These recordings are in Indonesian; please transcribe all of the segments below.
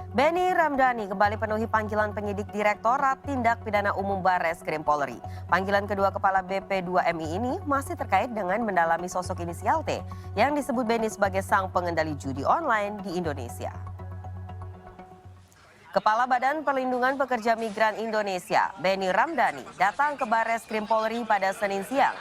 Benny Ramdhani kembali penuhi panggilan penyidik Direktorat Tindak Pidana Umum Barreskrim Polri. Panggilan kedua Kepala BP2MI ini masih terkait dengan mendalami sosok inisial T yang disebut Benny sebagai sang pengendali judi online di Indonesia. Kepala Badan Perlindungan Pekerja Migran Indonesia, Benny Ramdhani, datang ke Barreskrim Polri pada Senin siang.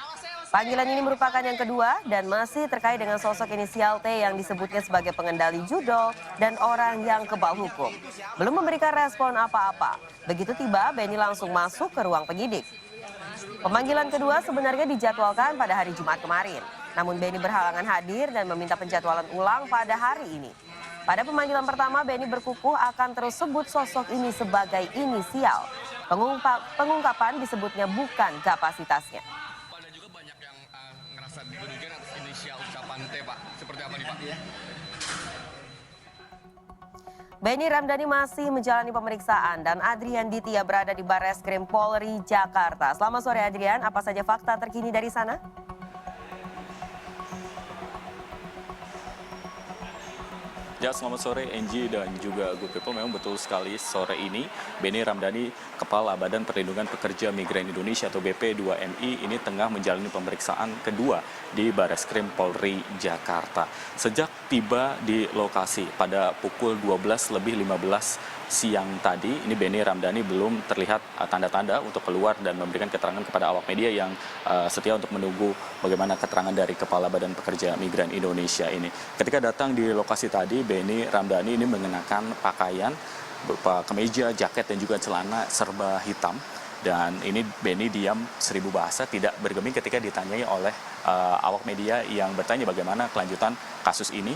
Panggilan ini merupakan yang kedua dan masih terkait dengan sosok inisial T yang disebutnya sebagai pengendali judol dan orang yang kebal hukum. Belum memberikan respon apa-apa. Begitu tiba, Benny langsung masuk ke ruang penyidik. Pemanggilan kedua sebenarnya dijadwalkan pada hari Jumat kemarin. Namun Benny berhalangan hadir dan meminta penjadwalan ulang pada hari ini. Pada pemanggilan pertama, Benny berkukuh akan terus sebut sosok ini sebagai inisial. Pengungkapan disebutnya bukan kapasitasnya. Ngerasa dirugikan atas inisial ucapan T, Pak. Seperti apa nih, Pak? Benny Ramdhani masih menjalani pemeriksaan dan Adrian Ditya berada di Barreskrim Polri Jakarta. Selamat sore Adrian, apa saja fakta terkini dari sana? Ya, selamat sore Angie dan juga Good People. Memang betul sekali sore ini Benny Ramdhani, Kepala Badan Perlindungan Pekerja Migran Indonesia atau BP2MI ini tengah menjalani pemeriksaan kedua di Barreskrim Polri Jakarta. Sejak tiba di lokasi pada pukul 12:15 siang tadi, ini Benny Ramdhani belum terlihat tanda-tanda untuk keluar dan memberikan keterangan kepada awak media yang setia untuk menunggu bagaimana keterangan dari Kepala Badan Pekerja Migran Indonesia ini. Ketika datang di lokasi tadi, Benny Ramdhani ini mengenakan pakaian berupa kemeja, jaket dan juga celana serba hitam. Dan ini Benny diam seribu bahasa, tidak bergeming ketika ditanyai oleh awak media yang bertanya bagaimana kelanjutan kasus ini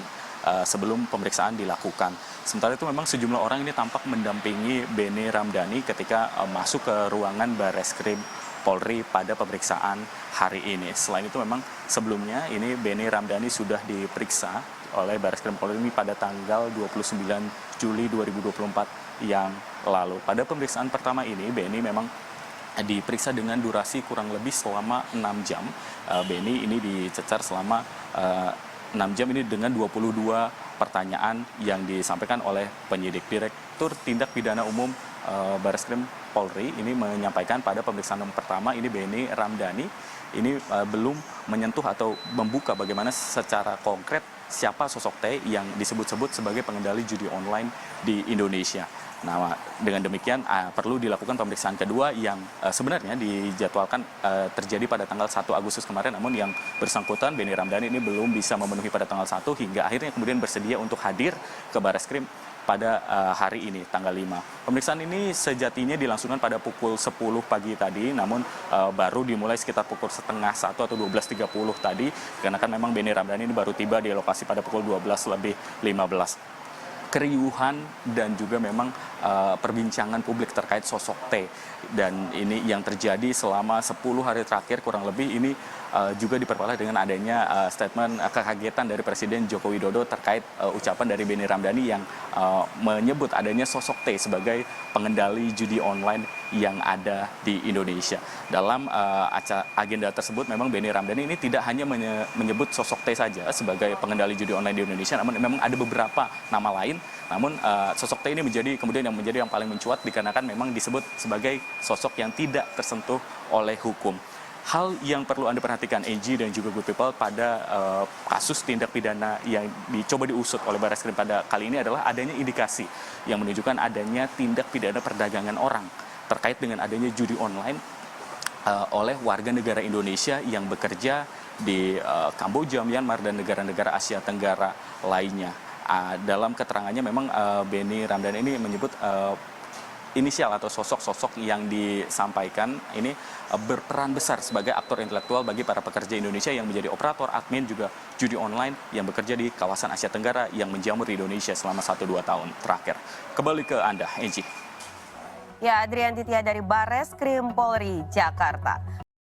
sebelum pemeriksaan dilakukan. Sementara itu memang sejumlah orang ini tampak mendampingi Benny Ramdhani ketika masuk ke ruangan Barreskrim Polri pada pemeriksaan hari ini. Selain itu memang sebelumnya ini Benny Ramdhani sudah diperiksa oleh Barreskrim Polri ini pada tanggal 29 Juli 2024 yang lalu. Pada pemeriksaan pertama ini Benny memang diperiksa dengan durasi kurang lebih selama 6 jam. Benny ini dicecar selama 6 jam ini dengan 22 pertanyaan yang disampaikan oleh penyidik. Direktur Tindak Pidana Umum Barreskrim Polri ini menyampaikan pada pemeriksaan yang pertama ini Benny Ramdhani ini belum menyentuh atau membuka bagaimana secara konkret siapa sosok T yang disebut-sebut sebagai pengendali judi online di Indonesia. Nah, dengan demikian perlu dilakukan pemeriksaan kedua yang sebenarnya dijadwalkan terjadi pada tanggal 1 Agustus kemarin, namun yang bersangkutan Benny Ramdhani ini belum bisa memenuhi pada tanggal 1 hingga akhirnya kemudian bersedia untuk hadir ke Barreskrim pada hari ini, tanggal 5. Pemeriksaan ini sejatinya dilangsungkan pada pukul 10 pagi tadi, namun baru dimulai sekitar pukul setengah 1 atau 12.30 tadi, karena kan memang Benny Ramdhani ini baru tiba di lokasi pada pukul 12:15. Keriuhan dan juga memang perbincangan publik terkait sosok T dan ini yang terjadi selama 10 hari terakhir kurang lebih ini juga diperparah dengan adanya statement kekagetan dari Presiden Joko Widodo terkait ucapan dari Benny Ramdhani yang menyebut adanya sosok T sebagai pengendali judi online yang ada di Indonesia. Dalam agenda tersebut memang Benny Ramdhani ini tidak hanya menyebut sosok T saja sebagai pengendali judi online di Indonesia, namun memang ada beberapa nama lain. Namun sosok T ini menjadi yang paling mencuat dikarenakan memang disebut sebagai sosok yang tidak tersentuh oleh hukum. Hal yang perlu Anda perhatikan, Angie dan juga Good People, pada kasus tindak pidana yang dicoba diusut oleh Barreskrim pada kali ini adalah adanya indikasi yang menunjukkan adanya tindak pidana perdagangan orang terkait dengan adanya judi online oleh warga negara Indonesia yang bekerja di Kamboja, Myanmar, dan negara-negara Asia Tenggara lainnya. Dalam keterangannya memang Benny Ramdhani ini menyebut inisial atau sosok-sosok yang disampaikan ini berperan besar sebagai aktor intelektual bagi para pekerja Indonesia yang menjadi operator, admin, juga judi online yang bekerja di kawasan Asia Tenggara yang menjamur di Indonesia selama 1-2 tahun terakhir. Kembali ke Anda, Angie. Ya, Adrian Ditya dari Barreskrim Polri Jakarta.